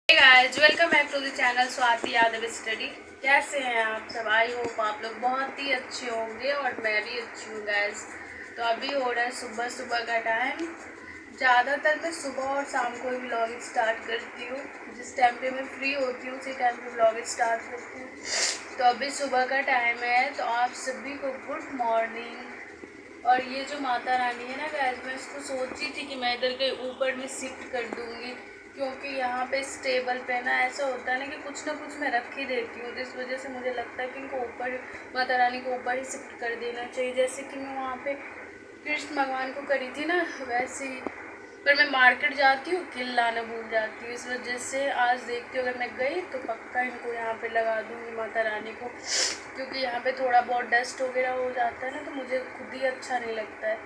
Hey guys, welcome back to the channel Swati Yadav study. कैसे हैं आप सब? आई होप आप लोग बहुत ही अच्छे होंगे और मैं भी अच्छी हूँ गाइस। तो अभी हो रहा है सुबह सुबह का टाइम। ज़्यादातर मैं सुबह और शाम को ही व्लॉगिंग स्टार्ट करती हूँ। जिस टाइम पे मैं फ्री होती हूँ उसी टाइम पे व्लॉगिंग स्टार्ट करती हूँ। तो अभी सुबह का टाइम है, तो आप सभी को गुड मॉर्निंग। और ये जो माता रानी है ना गाइस, मैं इसको सोची थी कि मैं इधर के ऊपर में शिफ्ट कर दूँगी, क्योंकि यहाँ पे इस टेबल पे ना ऐसा होता है ना कि कुछ ना कुछ मैं रख ही देती हूँ। तो इस वजह से मुझे लगता है कि इनको ऊपर, माता रानी को ऊपर ही शिफ्ट कर देना चाहिए। जैसे कि मैं वहाँ पे कृष्ण भगवान को करी थी ना, वैसे ही। पर मैं मार्केट जाती हूँ, किल लाना भूल जाती हूँ। इस वजह से आज देखती हूँ, अगर मैं गई तो पक्का इनको यहाँ पे लगा दूँगी माता रानी को, क्योंकि यहाँ पे थोड़ा बहुत डस्ट वगैरह हो जाता है ना, तो मुझे खुद ही अच्छा नहीं लगता है।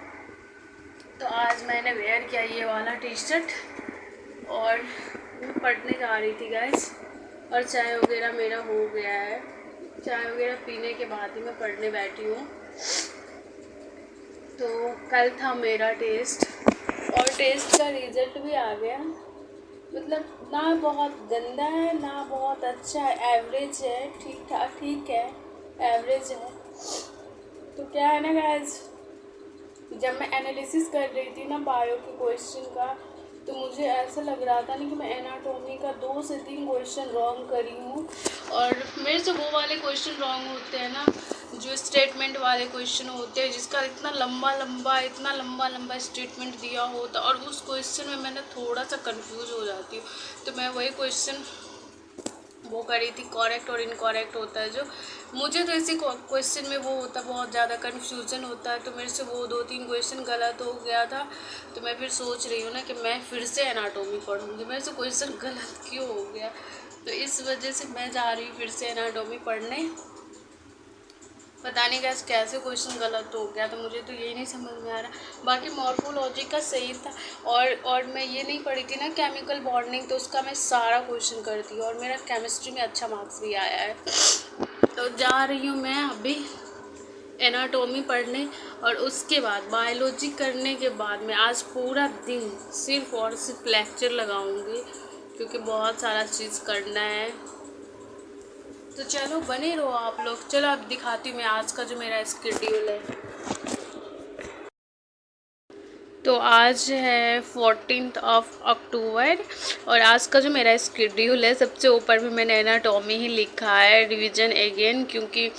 तो आज मैंने वेयर किया ये वाला टी शर्ट और पढ़ने जा रही थी गैस। और चाय वगैरह मेरा हो गया है। चाय वगैरह पीने के बाद ही मैं पढ़ने बैठी हूँ। तो कल था मेरा टेस्ट और टेस्ट का रिज़ल्ट भी आ गया। मतलब ना बहुत गंदा है ना बहुत अच्छा है, एवरेज है, ठीक ठाक, ठीक है, एवरेज है। तो क्या है ना गैस, जब मैं एनालिसिस कर रही थी ना बायो के क्वेश्चन का, तो मुझे ऐसा लग रहा था ना कि मैं एनाटॉमी का 2 से 3 क्वेश्चन रॉन्ग करी हूँ। और मेरे से वो वाले क्वेश्चन रॉन्ग होते हैं ना, जो स्टेटमेंट वाले क्वेश्चन होते हैं, जिसका इतना लंबा लंबा स्टेटमेंट दिया होता, और उस क्वेश्चन में मैंने थोड़ा सा कंफ्यूज हो जाती हूँ। तो मैं वही क्वेश्चन वो करी थी। करेक्ट और इनकरेक्ट होता है जो, मुझे तो इसी क्वेश्चन में वो होता, बहुत ज़्यादा कन्फ्यूज़न होता है। तो मेरे से वो 2-3 क्वेश्चन गलत हो गया था। तो मैं फिर सोच रही हूँ ना कि मैं फिर से एनाटॉमी पढ़ूँगी। मेरे से क्वेश्चन गलत क्यों हो गया, तो इस वजह से मैं जा रही हूँ फिर से एनाटॉमी पढ़ने। पता नहीं कैसे क्वेश्चन गलत हो गया, तो मुझे तो यही नहीं समझ में आ रहा। बाकी मॉर्फोलॉजी का सही था। और मैं ये नहीं पढ़ी थी ना केमिकल बॉन्डिंग, तो उसका मैं सारा क्वेश्चन करती हूँ और मेरा केमिस्ट्री में अच्छा मार्क्स भी आया है। तो जा रही हूँ मैं अभी एनाटॉमी पढ़ने, और उसके बाद बायोलॉजी करने के बाद मैं आज पूरा दिन सिर्फ और सिर्फ लेक्चर लगाऊंगी, क्योंकि बहुत सारा चीज़ करना है। तो चलो बने रहो आप लोग। चलो अब दिखाती हूँ मैं आज का जो मेरा स्केड्यूल है। तो आज है 14th ऑफ अक्टूबर, और आज का जो मेरा स्केड्यूल है, सबसे ऊपर में मैंने एनाटॉमी ही लिखा है, रिवीजन अगेन, क्योंकि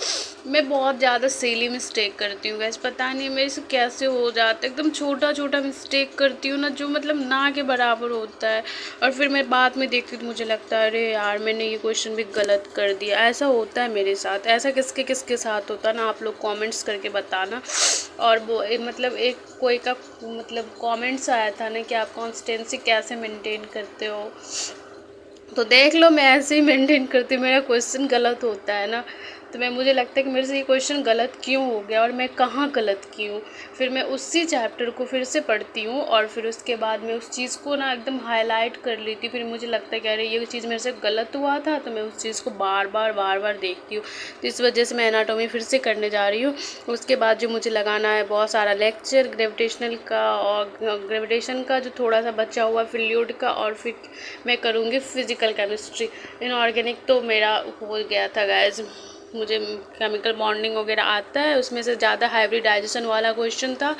मैं बहुत ज़्यादा सिली मिस्टेक करती हूँ वैसे, पता नहीं मेरे से कैसे हो जाता है। एकदम छोटा छोटा मिस्टेक करती हूँ ना, जो मतलब ना के बराबर होता है, और फिर मैं बाद में देखती हूँ तो मुझे लगता है अरे यार मैंने ये क्वेश्चन भी गलत कर दिया। ऐसा होता है मेरे साथ। ऐसा किसके किसके साथ होता है ना, आप लोग कमेंट्स करके बताना। और वो मतलब एक कोई का मतलब कमेंट्स आया था ना कि आप कॉन्स्टेंसी कैसे मेंटेन करते हो, तो देख लो मैं ऐसे ही मेंटेन करती हूँ। मेरा क्वेश्चन गलत होता है ना, तो मुझे लगता है कि मेरे से ये क्वेश्चन गलत क्यों हो गया और मैं कहाँ गलत की हूँ। फिर मैं उसी चैप्टर को फिर से पढ़ती हूँ, और फिर उसके बाद मैं उस चीज़ को ना एकदम हाईलाइट कर लेती हूँ। फिर मुझे लगता है कि अरे ये चीज़ मेरे से गलत हुआ था, तो मैं उस चीज़ को बार बार देखती हूँ। तो इस वजह से मैं एनाटॉमी फिर से करने जा रही हूँ। उसके बाद जो मुझे लगाना है बहुत सारा लेक्चर ग्रेविटेशनल का, और ग्रेविटेशन का जो थोड़ा सा बचा हुआ फ्लूइड का, और फिर मैं करूँगी फिजिकल केमिस्ट्री। इनऑर्गेनिक तो मेरा हो गया था गाइस, मुझे केमिकल बॉन्डिंग वगैरह आता है। उसमें से ज़्यादा हाइब्रिडाइजेशन वाला क्वेश्चन था।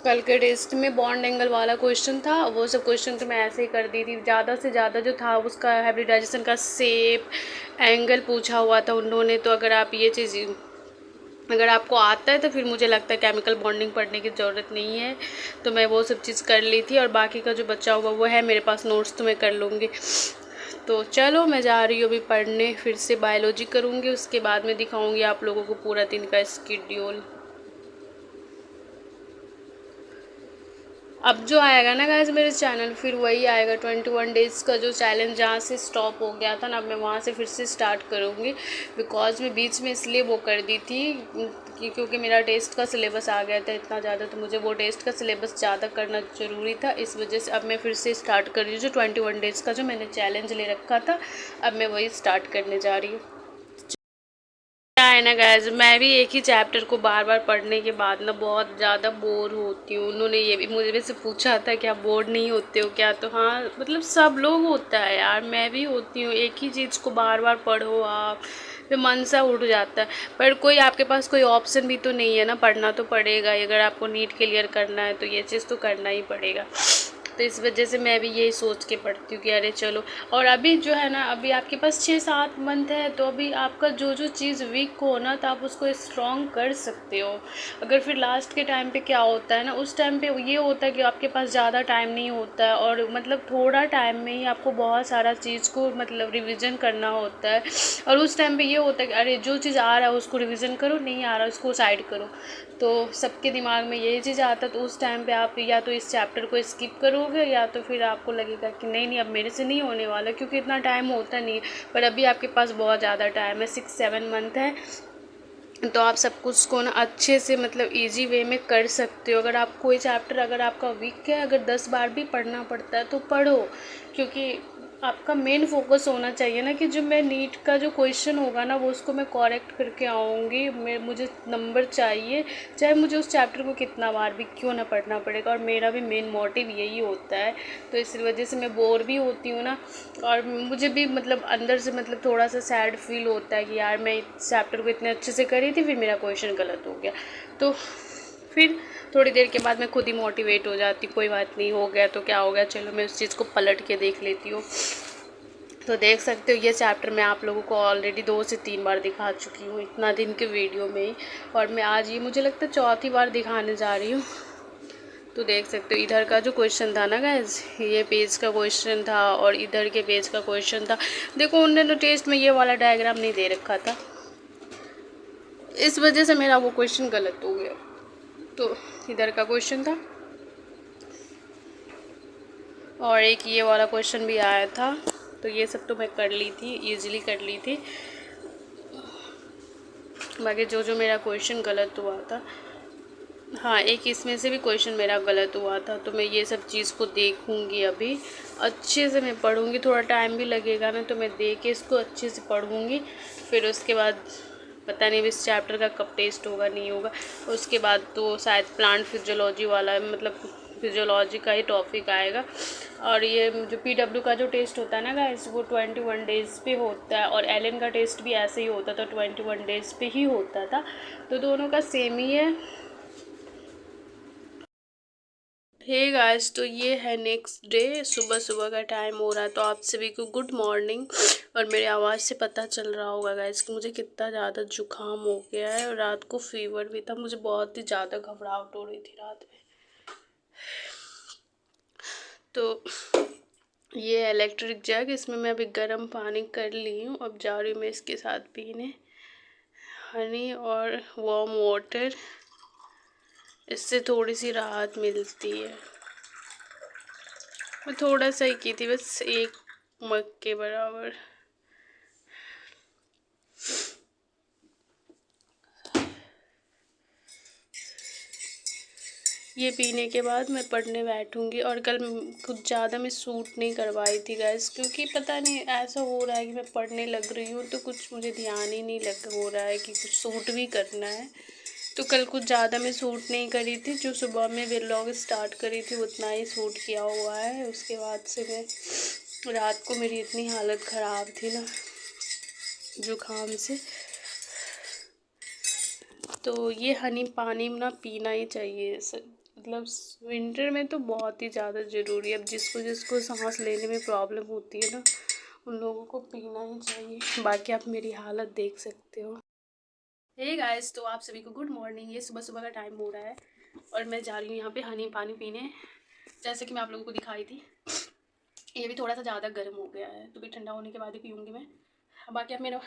कल के टेस्ट में बॉन्ड एंगल वाला क्वेश्चन था, वो सब क्वेश्चन तो मैं ऐसे ही कर दी थी। ज़्यादा से ज़्यादा जो था उसका हाइब्रिडाइजेशन का शेप एंगल पूछा हुआ था उन्होंने। तो अगर आप ये चीज़ अगर आपको आता है तो फिर मुझे लगता है केमिकल बॉन्डिंग पढ़ने की ज़रूरत नहीं है। तो मैं वो सब चीज़ कर ली थी, और बाकी का जो बचा हुआ वो है मेरे पास नोट्स, तो मैं कर लूँगी। तो चलो मैं जा रही हूँ अभी पढ़ने, फिर से बायोलॉजी करूँगी। उसके बाद में दिखाऊँगी आप लोगों को पूरा दिन का स्केड्यूल। अब जो आएगा ना गाइस मेरे चैनल, फिर वही आएगा 21 डेज़ का जो चैलेंज, जहाँ से स्टॉप हो गया था ना, अब मैं वहाँ से फिर से स्टार्ट करूँगी। बिकॉज मैं बीच में इसलिए वो कर दी थी क्योंकि मेरा टेस्ट का सिलेबस आ गया था इतना ज़्यादा, तो मुझे वो टेस्ट का सिलेबस ज़्यादा करना ज़रूरी था। इस वजह से अब मैं फिर से स्टार्ट कर रही हूँ। जो 21 डेज़ का जो मैंने चैलेंज ले रखा था, अब मैं वही स्टार्ट करने जा रही हूँ। है ना गाइस, मैं भी एक ही चैप्टर को बार बार पढ़ने के बाद ना बहुत ज़्यादा बोर होती हूँ। उन्होंने ये भी मुझे से पूछा था क्या बोर नहीं होते हो क्या, तो हाँ मतलब सब लोग होता है यार, मैं भी होती हूँ। एक ही चीज़ को बार बार पढ़ो आप, फिर मन सा उठ जाता है। पर कोई आपके पास कोई ऑप्शन भी तो नहीं है ना, पढ़ना तो पड़ेगा ही। अगर आपको नीट क्लियर करना है तो ये चीज़ तो करना ही पड़ेगा। तो इस वजह से मैं भी यही सोच के पढ़ती हूँ कि अरे चलो। और अभी जो है ना, अभी आपके पास 6-7 मंथ है, तो अभी आपका जो जो चीज़ वीक हो ना, तो आप उसको स्ट्रॉन्ग कर सकते हो। अगर फिर लास्ट के टाइम पे क्या होता है ना, उस टाइम पे ये होता है कि आपके पास ज़्यादा टाइम नहीं होता है, और मतलब थोड़ा टाइम में ही आपको बहुत सारा चीज़ को मतलब रिविज़न करना होता है। और उस टाइम पे ये होता है कि अरे जो चीज़ आ रहा है उसको रिविज़न करो, नहीं आ रहा है उसको साइड करो। तो सबके दिमाग में यही चीज़ आता है। तो उस टाइम पे आप या तो इस चैप्टर को स्किप करोगे, या तो फिर आपको लगेगा कि नहीं नहीं अब मेरे से नहीं होने वाला, क्योंकि इतना टाइम होता नहीं है। पर अभी आपके पास बहुत ज़्यादा टाइम है, 6-7 मंथ है। तो आप सब कुछ को ना अच्छे से मतलब इजी वे में कर सकते हो। अगर आप कोई चैप्टर अगर आपका वीक है, अगर 10 बार भी पढ़ना पड़ता है तो पढ़ो, क्योंकि आपका मेन फोकस होना चाहिए ना कि जो मैं नीट का जो क्वेश्चन होगा ना वो उसको मैं करेक्ट करके आऊँगी। मुझे नंबर चाहिए, चाहे मुझे उस चैप्टर को कितना बार भी क्यों ना पढ़ना पड़ेगा। और मेरा भी मेन मोटिव यही होता है। तो इस वजह से मैं बोर भी होती हूँ ना, और मुझे भी मतलब अंदर से मतलब थोड़ा सा सैड फील होता है कि यार मैं इस चैप्टर को इतने अच्छे से करी थी, फिर मेरा क्वेश्चन गलत हो गया। तो फिर थोड़ी देर के बाद मैं खुद ही मोटिवेट हो जाती, कोई बात नहीं, हो गया तो क्या हो गया, चलो मैं उस चीज़ को पलट के देख लेती हूँ। तो देख सकते हो ये चैप्टर मैं आप लोगों को ऑलरेडी 2 से 3 बार दिखा चुकी हूँ इतना दिन के वीडियो में ही। और मैं आज ये मुझे लगता है चौथी बार दिखाने जा रही हूँ। तो देख सकते हो इधर का जो क्वेश्चन था ना गाइस, ये पेज का क्वेश्चन था और इधर के पेज का क्वेश्चन था। देखो उन्होंने टेस्ट में ये वाला डायग्राम नहीं दे रखा था, इस वजह से मेरा वो क्वेश्चन गलत हो गया। तो इधर का क्वेश्चन था, और एक ये वाला क्वेश्चन भी आया था। तो ये सब तो मैं कर ली थी, ईजिली कर ली थी। बाकी जो जो मेरा क्वेश्चन गलत हुआ था, हाँ एक इसमें से भी क्वेश्चन मेरा गलत हुआ था। तो मैं ये सब चीज़ को देखूँगी, अभी अच्छे से मैं पढ़ूँगी। थोड़ा टाइम भी लगेगा ना, तो मैं देख के इसको अच्छे से पढ़ूँगी। फिर उसके बाद पता नहीं इस चैप्टर का कब टेस्ट होगा नहीं होगा। उसके बाद तो शायद प्लांट फिजियोलॉजी वाला मतलब फिजियोलॉजी का ही टॉपिक आएगा। और ये जो PW का जो टेस्ट होता है ना गाइस, वो 21 डेज़ पे होता है, और एलन का टेस्ट भी ऐसे ही होता था, 21 डेज़ पे ही होता था। तो दोनों का सेम ही है। हे गाइस, तो ये है नेक्स्ट डे, सुबह सुबह का टाइम हो रहा है। तो आप सभी को गुड मॉर्निंग। और मेरी आवाज़ से पता चल रहा होगा गाइस कि मुझे कितना ज़्यादा जुकाम हो गया है, और रात को फीवर भी था, मुझे बहुत ही ज़्यादा घबराहट हो रही थी रात में। तो ये है इलेक्ट्रिक जग, इसमें मैं अभी गर्म पानी कर ली हूँ। अब जा रही हूँ मैं इसके साथ पीने हनी और वार्म वाटर, इससे थोड़ी सी राहत मिलती है। मैं थोड़ा सा ही की थी, बस 1 मग के बराबर। ये पीने के बाद मैं पढ़ने बैठूंगी। और कल कुछ ज़्यादा मैं सूट नहीं करवाई थी गैस, क्योंकि पता नहीं ऐसा हो रहा है कि मैं पढ़ने लग रही हूँ तो कुछ मुझे ध्यान ही नहीं लग हो रहा है कि कुछ सूट भी करना है। तो कल कुछ ज़्यादा मैं सूट नहीं करी थी, जो सुबह में व्लॉग स्टार्ट करी थी उतना ही सूट किया हुआ है। उसके बाद से मैं रात को मेरी इतनी हालत ख़राब थी ना जुकाम से। तो ये हनी पानी ना पीना ही चाहिए, मतलब विंटर में तो बहुत ही ज़्यादा ज़रूरी है। अब जिसको जिसको सांस लेने में प्रॉब्लम होती है ना, उन लोगों को पीना ही चाहिए। बाकी आप मेरी हालत देख सकते हो। हे गाइस, तो आप सभी को गुड मॉर्निंग। ये सुबह सुबह का टाइम हो रहा है और मैं जा रही हूँ यहाँ पे हनी पानी पीने, जैसे कि मैं आप लोगों को दिखाई थी। ये भी थोड़ा सा ज़्यादा गर्म हो गया है, तो भी ठंडा होने के बाद ही पीऊँगी मैं। बाकी आप मेरा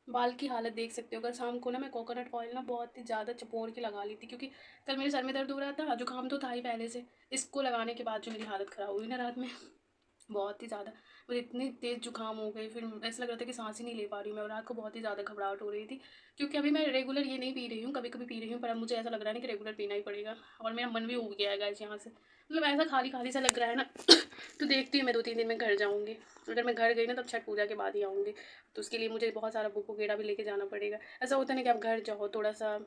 बाल की हालत देख सकते हो। कल शाम को ना मैं कोकोनट ऑयल ना बहुत ही ज़्यादा चपोर के लगा ली थी, क्योंकि कल मेरे सर में दर्द हो रहा था, जुकाम तो था ही पहले से। इसको लगाने के बाद जो मेरी हालत ख़राब हुई ना रात में, बहुत ही ज़्यादा। मुझे इतनी तेज़ जुकाम हो गई, फिर ऐसा लग रहा था कि सांस ही नहीं ले पा रही हूँ मैं, और रात को बहुत ही ज़्यादा घबराहट हो रही थी, क्योंकि अभी मैं रेगुलर ये नहीं पी रही हूँ, कभी कभी पी रही हूँ, पर अब मुझे ऐसा लग रहा है ना कि रेगुलर पीना ही पड़ेगा। और मेरा मन भी उब गया है गाइस यहाँ से, मतलब ऐसा खाली खाली सा लग रहा है ना। तो देखती हूँ मैं 2-3 दिन में घर जाऊँगी। अगर मैं घर गई ना तब छठ पूजा के बाद ही आऊँगी। तो उसके लिए मुझे बहुत सारा बुक वगैरह भी लेके जाना पड़ेगा। ऐसा होता है ना कि आप घर जाओ, थोड़ा सा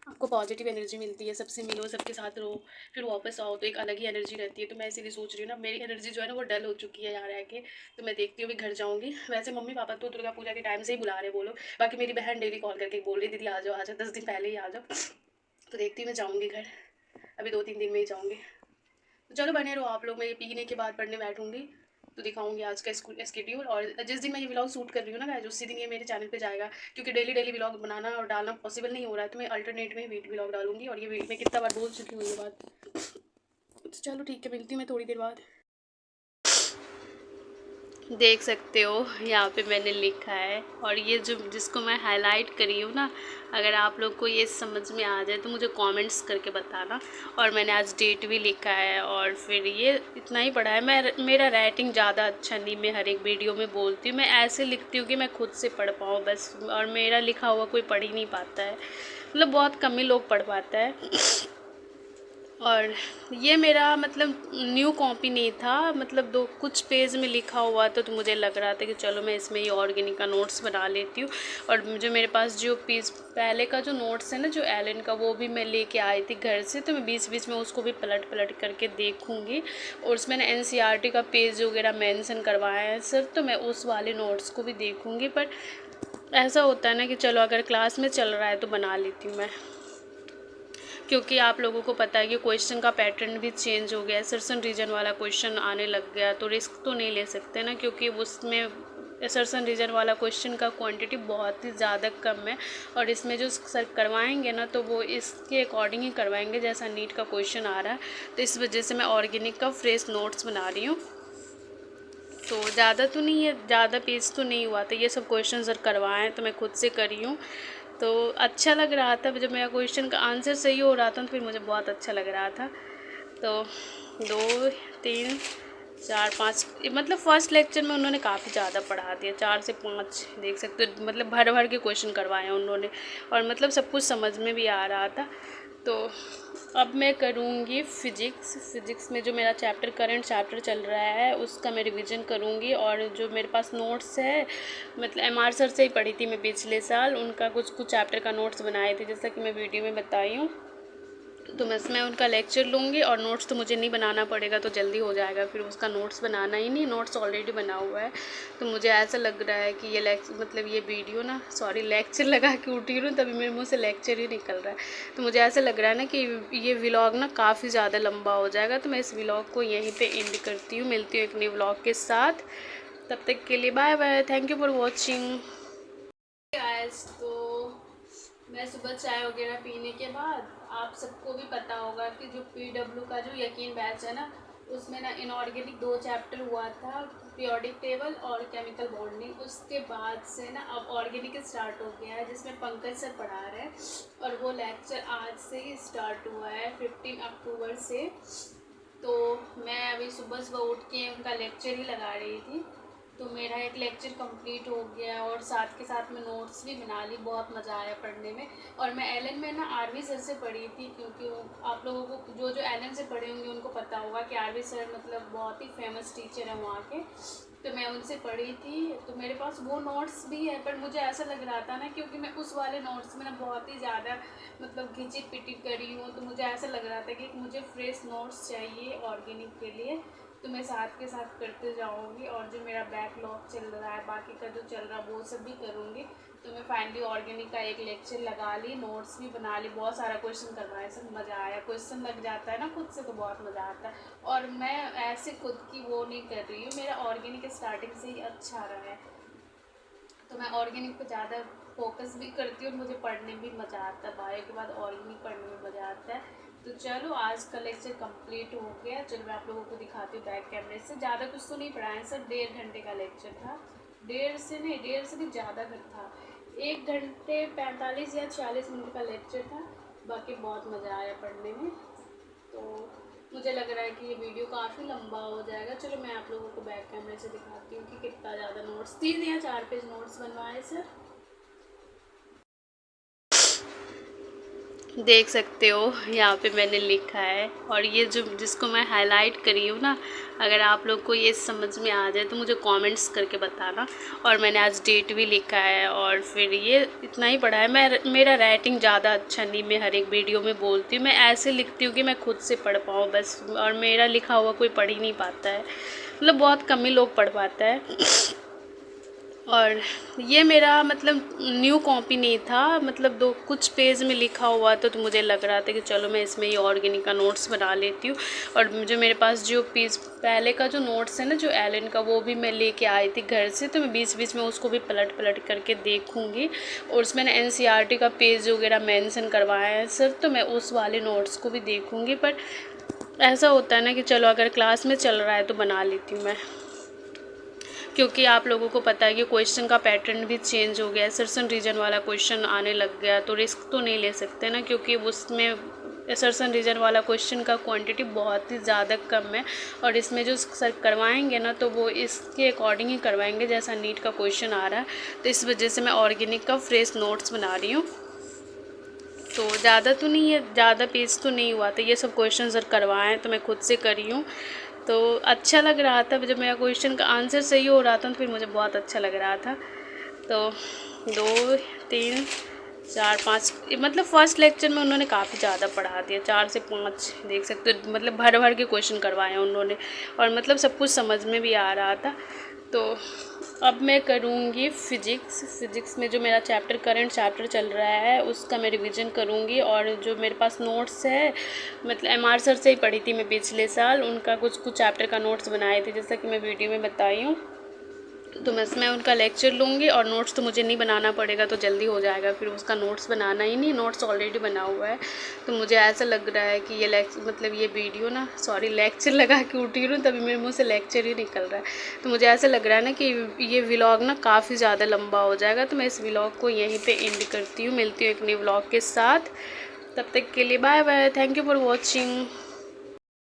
आपको पॉजिटिव एनर्जी मिलती है, सबसे मिलो, सबके साथ रहो, फिर वापस आओ तो एक अलग ही एनर्जी रहती है। तो मैं इसीलिए सोच रही हूँ ना, मेरी एनर्जी जो है ना वो डल हो चुकी है यहाँ रह के। तो मैं देखती हूँ भी घर जाऊँगी। वैसे मम्मी पापा तो दुर्गा पूजा के टाइम से ही बुला रहे बोलो, बाकी मेरी बहन डेली कॉल करके बोल रही दीदी आ जाओ 10 दिन पहले ही आ जाओ। तो देखती हूँ मैं जाऊँगी घर, अभी 2-3 दिन में ही जाऊँगी। तो चलो बने रहो आप लोग, मैं ये पीने के बाद पढ़ने बैठूँगी तो दिखाऊंगी आज का स्कूल स्केड्यूल। और जिस दिन मैं ये व्लॉग शूट कर रही हूँ ना गाइस, उसी दिन ये मेरे चैनल पे जाएगा, क्योंकि डेली डेली व्लॉग बनाना और डालना पॉसिबल नहीं हो रहा है। तो मैं अल्टरनेट में व्लॉग डालूंगी, और ये मैं कितना बार बोल चुकी हूँ ये बात। तो चलो ठीक है, मिलती हूँ मैं थोड़ी देर बाद। देख सकते हो यहाँ पे मैंने लिखा है, और ये जो जिसको मैं हाईलाइट करी हूँ ना, अगर आप लोग को ये समझ में आ जाए तो मुझे कमेंट्स करके बताना। और मैंने आज डेट भी लिखा है, और फिर ये इतना ही पढ़ा है। मेरा राइटिंग ज़्यादा अच्छा नहीं, मैं हर एक वीडियो में बोलती हूँ, मैं ऐसे लिखती हूँ कि मैं खुद से पढ़ पाऊँ बस, और मेरा लिखा हुआ कोई पढ़ ही नहीं पाता है, मतलब बहुत कम ही लोग पढ़ पाता है। और ये मेरा मतलब न्यू कॉपी नहीं था, मतलब दो कुछ पेज में लिखा हुआ था, तो मुझे लग रहा था कि चलो मैं इसमें ये ऑर्गेनिक का नोट्स बना लेती हूँ। और जो मेरे पास जो पेज पहले का जो नोट्स है ना, जो एलन का, वो भी मैं लेके आई थी घर से, तो मैं बीच बीच में उसको भी पलट पलट करके देखूँगी। और उसमें ना NCERT का पेज वगैरह मेंशन करवाया है सर, तो मैं उस वाले नोट्स को भी देखूँगी। पर ऐसा होता है ना कि चलो अगर क्लास में चल रहा है तो बना लेती हूँ मैं, क्योंकि आप लोगों को पता है कि क्वेश्चन का पैटर्न भी चेंज हो गया है, सर्सन रीजन वाला क्वेश्चन आने लग गया, तो रिस्क तो नहीं ले सकते ना, क्योंकि उसमें सर्सन रीजन वाला क्वेश्चन का क्वांटिटी बहुत ही ज़्यादा कम है। और इसमें जो सर करवाएंगे ना, तो वो इसके अकॉर्डिंग ही करवाएंगे जैसा नीट का क्वेश्चन आ रहा है। तो इस वजह से मैं ऑर्गेनिक का फ्रेश नोट्स बना रही हूँ। तो ज़्यादा तो नहीं है, ज़्यादा पेज तो नहीं हुआ था, ये सब क्वेश्चन सर करवाएं तो मैं खुद से करी हूँ। तो अच्छा लग रहा था, जब मेरा क्वेश्चन का आंसर सही हो रहा था तो फिर मुझे बहुत अच्छा लग रहा था। तो 2 3 4 5, मतलब फर्स्ट लेक्चर में उन्होंने काफ़ी ज़्यादा पढ़ा दिया, 4 से 5 देख सकते हो, मतलब भर भर के क्वेश्चन करवाए हैं उन्होंने, और मतलब सब कुछ समझ में भी आ रहा था। तो अब मैं करूँगी फ़िज़िक्स में जो मेरा चैप्टर करंट चैप्टर चल रहा है उसका मैं रिवीजन करूँगी। और जो मेरे पास नोट्स है, मतलब MR सर से ही पढ़ी थी मैं पिछले साल, उनका कुछ कुछ चैप्टर का नोट्स बनाए थे, जैसा कि मैं वीडियो में बताई हूँ। तो मैं उनका लेक्चर लूँगी, और नोट्स तो मुझे नहीं बनाना पड़ेगा, तो जल्दी हो जाएगा, फिर उसका नोट्स बनाना ही नहीं, नोट्स ऑलरेडी बना हुआ है। तो मुझे ऐसा लग रहा है कि ये मतलब ये वीडियो ना, सॉरी लेक्चर लगा के उठी हूँ तभी मेरे मुँह से लेक्चर ही निकल रहा है। तो मुझे ऐसा लग रहा है ना कि ये व्लॉग ना काफ़ी ज़्यादा लंबा हो जाएगा, तो मैं इस व्लॉग को यहीं पर एंड करती हूँ। मिलती हूँ एक नई व्लॉग के साथ, तब तक के लिए bye bye, thank you for watching guys. तो मैं सुबह चाय वगैरह पीने के बाद, आप सबको भी पता होगा कि जो PW का जो यकीन बैच है ना, उसमें ना इनऑर्गेनिक 2 चैप्टर हुआ था, पीरियोडिक टेबल और केमिकल बॉन्डिंग। उसके बाद से ना अब ऑर्गेनिक स्टार्ट हो गया है, जिसमें पंकज सर पढ़ा रहे हैं, और वो लेक्चर आज से ही स्टार्ट हुआ है 15 अक्टूबर से। तो मैं अभी सुबह सुबह उठ के उनका लेक्चर ही लगा रही थी, तो मेरा एक लेक्चर कंप्लीट हो गया, और साथ के साथ में नोट्स भी बना ली, बहुत मज़ा आया पढ़ने में। और मैं एलन में ना RV सर से पढ़ी थी, क्योंकि आप लोगों को जो जो एलन से पढ़े होंगे उनको पता होगा कि RV सर मतलब बहुत ही फेमस टीचर हैं वहाँ के। तो मैं उनसे पढ़ी थी, तो मेरे पास वो नोट्स भी है, पर मुझे ऐसा लग रहा था ना, क्योंकि मैं उस वाले नोट्स में ना बहुत ही ज़्यादा मतलब घिची पिटी करी हूँ, तो मुझे ऐसा लग रहा था कि मुझे फ्रेश नोट्स चाहिए ऑर्गेनिक के लिए। तो मैं साथ के साथ करते जाऊँगी, और जो मेरा बैकलॉग चल रहा है बाकी का जो चल रहा है वो सब भी करूँगी। तो मैं फाइनली ऑर्गेनिक का एक लेक्चर लगा ली, नोट्स भी बना ली, बहुत सारा क्वेश्चन करवाया, सब मज़ा आया। क्वेश्चन लग जाता है ना खुद से तो बहुत मज़ा आता है। और मैं ऐसे खुद की वो नहीं कर रही हूँ, मेरा ऑर्गेनिक स्टार्टिंग से ही अच्छा रहा है, तो मैं ऑर्गेनिक पे ज़्यादा फोकस भी करती हूँ, मुझे पढ़ने में भी मज़ा आता है, बायो के बाद ऑर्गेनिक पढ़ने में मज़ा आता है। तो चलो आज का लेक्चर कंप्लीट हो गया, चलो मैं आप लोगों को दिखाती हूँ बैक कैमरे से। ज़्यादा कुछ तो नहीं पढ़ाया सर, 1.5 घंटे का लेक्चर था, 1.5 से नहीं ज़्यादा था, 1 घंटे 45 या 46 मिनट का लेक्चर था। बाकी बहुत मज़ा आया पढ़ने में। तो मुझे लग रहा है कि ये वीडियो काफ़ी लंबा हो जाएगा। चलो मैं आप लोगों को बैक कैमरे से दिखाती हूँ कि कितना ज़्यादा नोट्स, 3 या 4 पेज नोट्स बनवाए सर। देख सकते हो यहाँ पे मैंने लिखा है, और ये जो जिसको मैं हाईलाइट करी हूँ ना, अगर आप लोग को ये समझ में आ जाए तो मुझे कमेंट्स करके बताना। और मैंने आज डेट भी लिखा है, और फिर ये इतना ही पढ़ा है। मेरा राइटिंग ज़्यादा अच्छा नहीं, मैं हर एक वीडियो में बोलती हूँ, मैं ऐसे लिखती हूँ कि मैं खुद से पढ़ पाऊँ बस, और मेरा लिखा हुआ कोई पढ़ ही नहीं पाता है, मतलब बहुत कम ही लोग पढ़ पाता है। और ये मेरा मतलब न्यू कॉपी नहीं था, मतलब कुछ पेज में लिखा हुआ तो मुझे लग रहा था कि चलो मैं इसमें ये ऑर्गेनिक का नोट्स बना लेती हूँ। और जो मेरे पास जो पेज पहले का जो नोट्स है ना, जो एलन का, वो भी मैं लेके आई थी घर से, तो मैं बीच बीच में उसको भी पलट पलट करके देखूँगी। और उसमें ना NCERT का पेज वगैरह मेंशन करवाया है सर, तो मैं उस वाले नोट्स को भी देखूँगी। पर ऐसा होता है ना कि चलो अगर क्लास में चल रहा है तो बना लेती हूँ मैं, क्योंकि आप लोगों को पता है कि क्वेश्चन का पैटर्न भी चेंज हो गया है। असर्शन रीजन वाला क्वेश्चन आने लग गया, तो रिस्क तो नहीं ले सकते ना, क्योंकि उसमें असर्शन रीजन वाला क्वेश्चन का क्वांटिटी बहुत ही ज़्यादा कम है। और इसमें जो सर करवाएंगे ना, तो वो इसके अकॉर्डिंग ही करवाएंगे जैसा नीट का क्वेश्चन आ रहा है। तो इस वजह से मैं ऑर्गेनिक का फ्रेश नोट्स बना रही हूँ। तो ज़्यादा तो नहीं है, ज़्यादा पेज तो नहीं हुआ था, ये सब क्वेश्चन सर करवाएं तो मैं खुद से करी हूँ। तो अच्छा लग रहा था, जब मेरा क्वेश्चन का आंसर सही हो रहा था तो फिर मुझे बहुत अच्छा लग रहा था। तो 2 3 4 5, मतलब फर्स्ट लेक्चर में उन्होंने काफ़ी ज़्यादा पढ़ा दिया, 4 से 5 देख सकते हो, मतलब भर भर के क्वेश्चन करवाए उन्होंने, और मतलब सब कुछ समझ में भी आ रहा था। तो अब मैं करूँगी फ़िज़िक्स में जो मेरा चैप्टर करंट चैप्टर चल रहा है उसका मैं रिवीजन करूँगी। और जो मेरे पास नोट्स है, मतलब MR सर से ही पढ़ी थी मैं पिछले साल, उनका कुछ चैप्टर का नोट्स बनाए थे, जैसा कि मैं वीडियो में बताई हूँ। तो मैं उनका लेक्चर लूँगी, और नोट्स तो मुझे नहीं बनाना पड़ेगा, तो जल्दी हो जाएगा, फिर उसका नोट्स बनाना ही नहीं, नोट्स ऑलरेडी बना हुआ है। तो मुझे ऐसा लग रहा है कि ये मतलब ये वीडियो ना, सॉरी लेक्चर लगा के उठी हूँ तभी मेरे मुँह से लेक्चर ही निकल रहा है। तो मुझे ऐसा लग रहा है ना कि ये व्लॉग ना काफ़ी ज़्यादा लंबा हो जाएगा, तो मैं इस व्लॉग को यहीं पर एंड करती हूँ। मिलती हूँ एक नए व्लॉग के साथ, तब तक के लिए bye bye, thank you for watching.